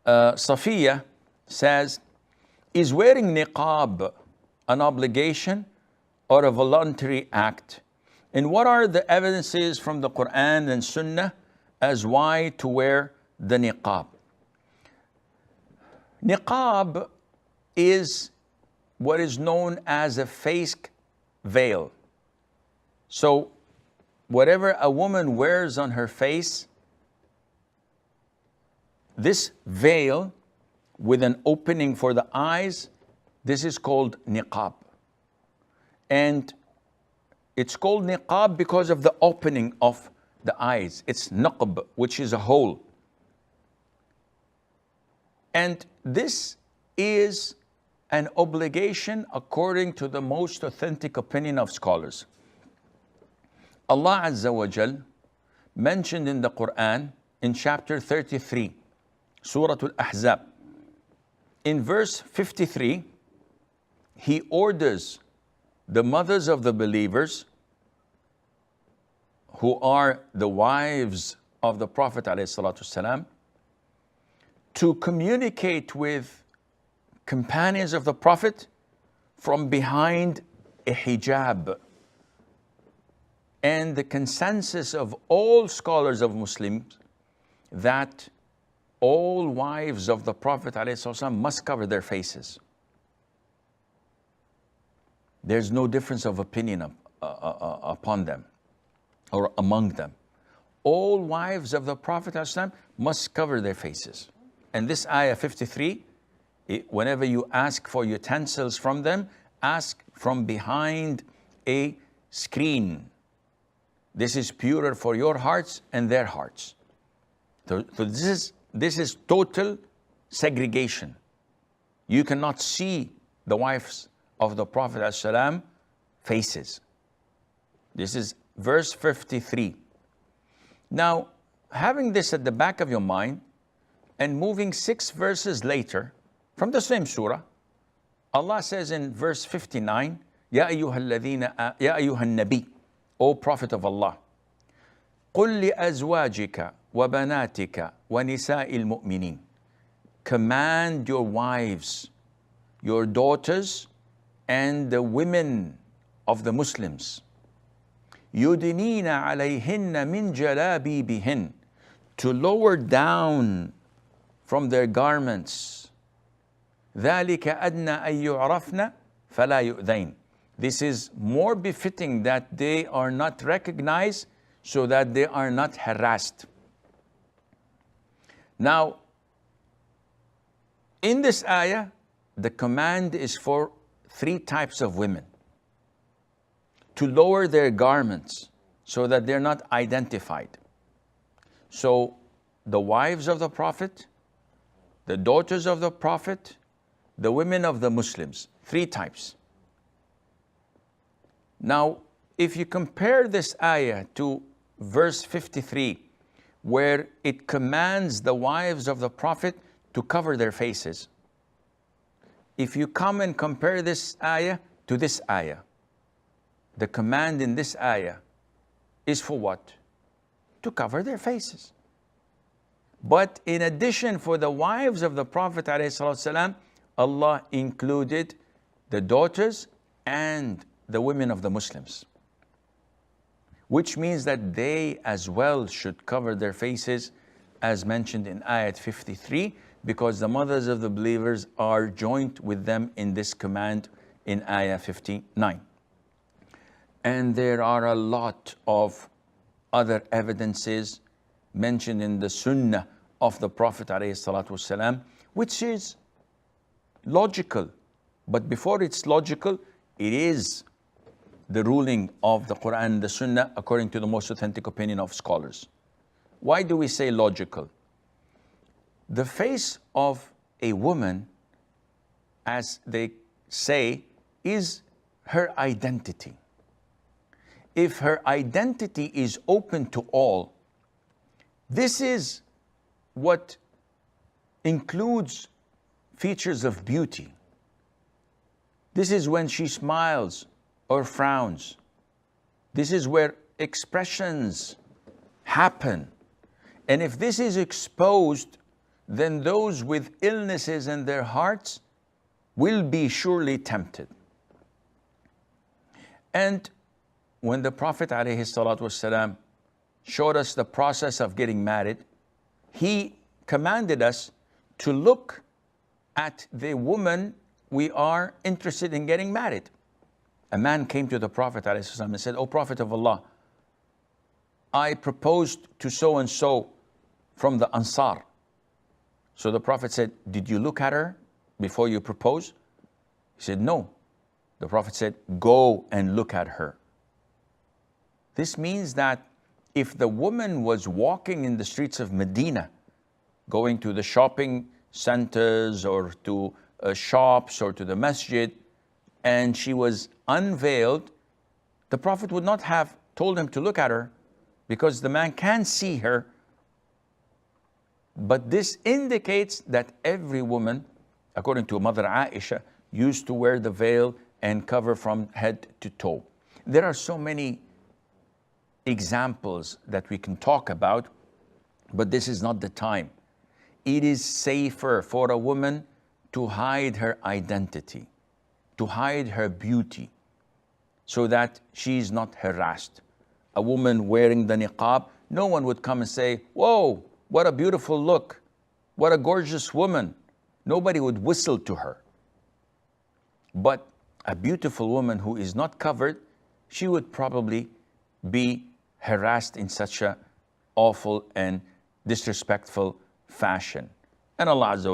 Safiya says, is wearing niqab an obligation or a voluntary act? And what are the evidences from the Quran and Sunnah as why to wear the niqab? Niqab is what is known as a face veil. So whatever a woman wears on her face, this veil with an opening for the eyes, this is called niqab. And it's called niqab because of the opening of the eyes. It's naqb, which is a hole. And this is an obligation according to the most authentic opinion of scholars. Allah Azza wa Jal mentioned in the Quran in chapter 33, Surah Al-Ahzab, in verse 53, He orders the mothers of the believers, who are the wives of the Prophet ﷺ, to communicate with companions of the Prophet from behind a hijab. And the consensus of all scholars of Muslims that all wives of the Prophet ﷺ must cover their faces. There's no difference of opinion upon them or among them. All wives of the Prophet ﷺ must cover their faces. And this ayah 53, whenever you ask for utensils from them, ask from behind a screen. This is purer for your hearts and their hearts. So this is total segregation. You cannot see the wives of the Prophet ﷺ faces. This is verse 53. Now, having this at the back of your mind and moving 6 verses later from the same surah, Allah says in verse 59, Ya ayyuhal nabi, O Prophet of Allah, قُلْ لِأَزْوَاجِكَ وَبَنَاتِكَ وَنِسَاءِ الْمُؤْمِنِينَ. Command your wives, your daughters, and the women of the Muslims, يُدْنِينَ عَلَيْهِنَّ مِنْ جَلَابِيبِهِنَّ, to lower down from their garments. ذَلِكَ أَدْنَى أَن يُعْرَفْنَ فَلَا يُؤْذَيْنَ. This is more befitting that they are not recognized, so that they are not harassed. Now, in this ayah, the command is for 3 types of women to lower their garments so that they're not identified. So, the wives of the Prophet, the daughters of the Prophet, the women of the Muslims, 3 types. Now, if you compare this ayah to verse 53, where it commands the wives of the Prophet to cover their faces, if you come and compare this ayah to this ayah, the command in this ayah is for what? To cover their faces. But in addition, for the wives of the Prophet ﷺ, Allah included the daughters and the women of the Muslims, which means that they as well should cover their faces, as mentioned in ayat 53, because the mothers of the believers are joined with them in this command in ayah 59. And there are a lot of other evidences mentioned in the Sunnah of the Prophet ﷺ, which is logical. But before it's logical, it is the ruling of the Quran and the Sunnah according to the most authentic opinion of scholars. Why do we say logical? The face of a woman, as they say, is her identity. If her identity is open to all, this is what includes features of beauty. This is when she smiles or frowns. This is where expressions happen. And if this is exposed then those with illnesses in their hearts will be surely tempted. And when the Prophet ﷺ showed us the process of getting married, he commanded us to look at the woman we are interested in getting married. A man came to the Prophet ﷺ and said, "O Prophet of Allah, I proposed to so and so from the Ansar." So the Prophet said, "Did you look at her before you propose?" He said, "No." The Prophet said, "Go and look at her." This means that if the woman was walking in the streets of Medina, going to the shopping centers or to shops or to the masjid, and she was unveiled, the Prophet would not have told him to look at her because the man can see her. But this indicates that every woman, according to Mother Aisha, used to wear the veil and cover from head to toe. There are so many examples that we can talk about, but this is not the time. It is safer for a woman to hide her identity, to hide her beauty, so that she's not harassed. A woman wearing the niqab, no one would come and say, "Whoa, what a beautiful look, what a gorgeous woman." Nobody would whistle to her. But a beautiful woman who is not covered, she would probably be harassed in such a awful and disrespectful fashion. And Allah Azza wa